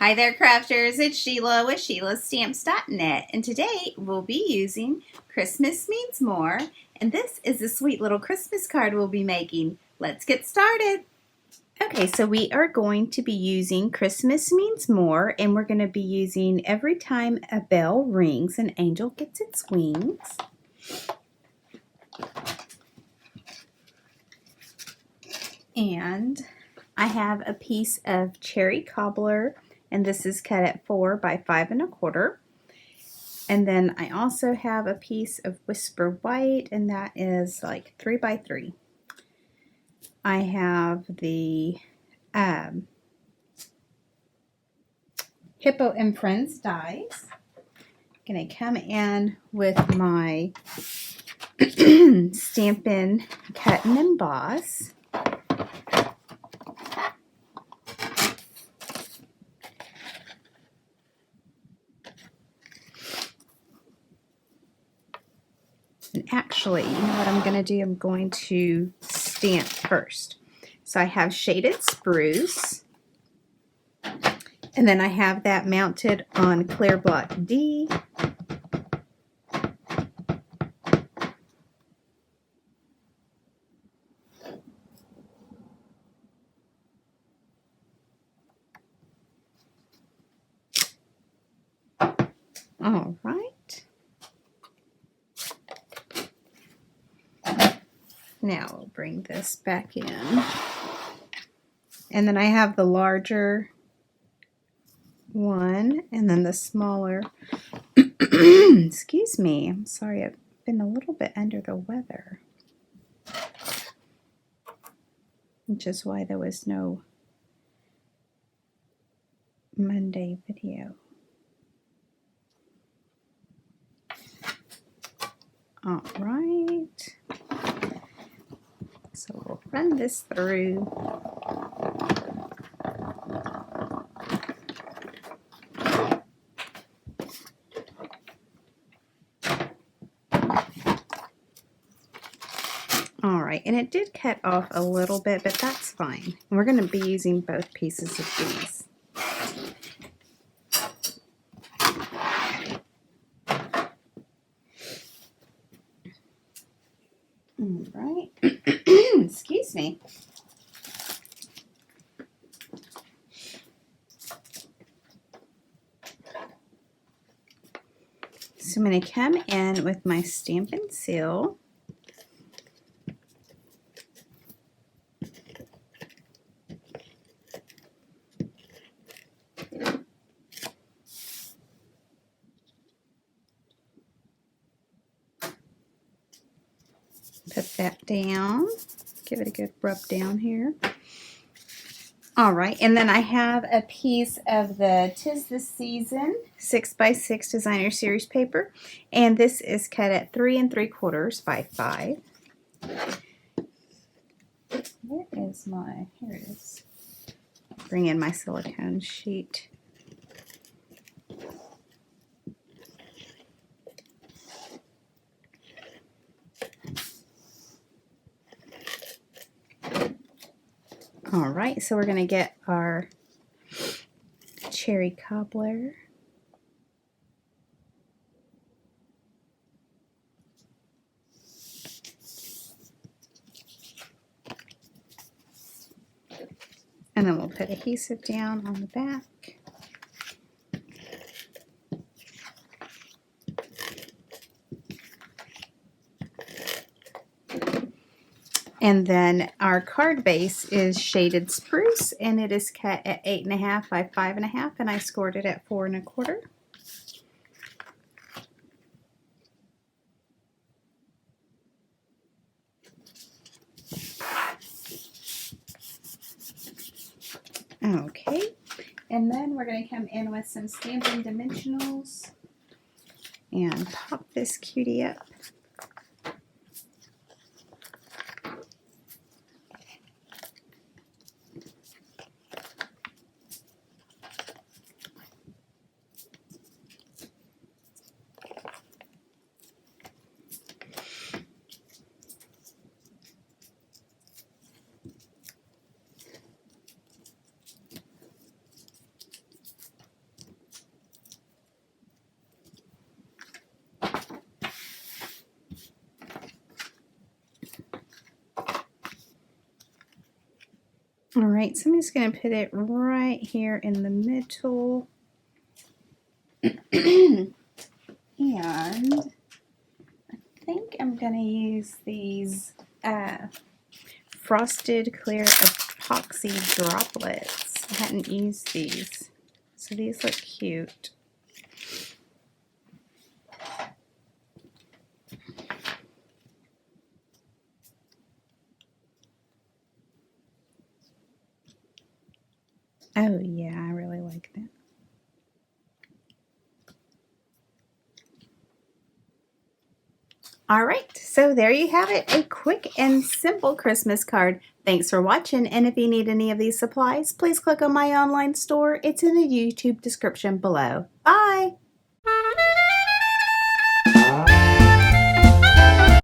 Hi there, crafters. It's Sheila with SheilaStamps.net, and today we'll be using Christmas Means More, and this is a sweet little Christmas card we'll be making. Let's get started. Okay, so we are going to be using Christmas Means More, and we're going to be using every time a bell rings, an angel gets its wings. And I have a piece of cherry cobbler, and this is cut at 4 by 5 1/4. And then I also have a piece of Whisper White, and that is like 3 by 3. I have the Hippo and Friends dies. I'm going to come in with my Stampin' Cut and Emboss. And actually, you know what I'm going to do? I'm going to stamp first. So I have shaded spruce, and then I have that mounted on clear block D. All right. Now we'll bring this back in. And then I have the larger one and then the smaller. Excuse me. I'm sorry, I've been a little bit under the weather, which is why there was no Monday video. All right. So we'll run this through. All right, and it did cut off a little bit, but that's fine. We're going to be using both pieces of these. All right. Excuse me. So I'm going to come in with my Stampin' Seal. Put that down. Give it a good rub down here. All right, and then I have a piece of the 'Tis the Season 6 by 6 Designer Series paper, and this is cut at 3 3/4 by 5. Where is my? Here it is. Bring in my silicone sheet. All right, so we're going to get our cherry cobbler. And then we'll put adhesive down on the back. And then our card base is shaded spruce, and it is cut at 8 1/2 by 5 1/2, and I scored it at 4 1/4. Okay, and then we're going to come in with some Stampin' Dimensionals and pop this cutie up. All right, so I'm just going to put it right here in the middle. And I think I'm going to use these frosted clear epoxy droplets. I hadn't used these, so these look cute. Oh yeah, I really like that. All right, so there you have it, a quick and simple Christmas card. Thanks for watching, and if you need any of these supplies, please click on my online store. It's in the YouTube description below. Bye!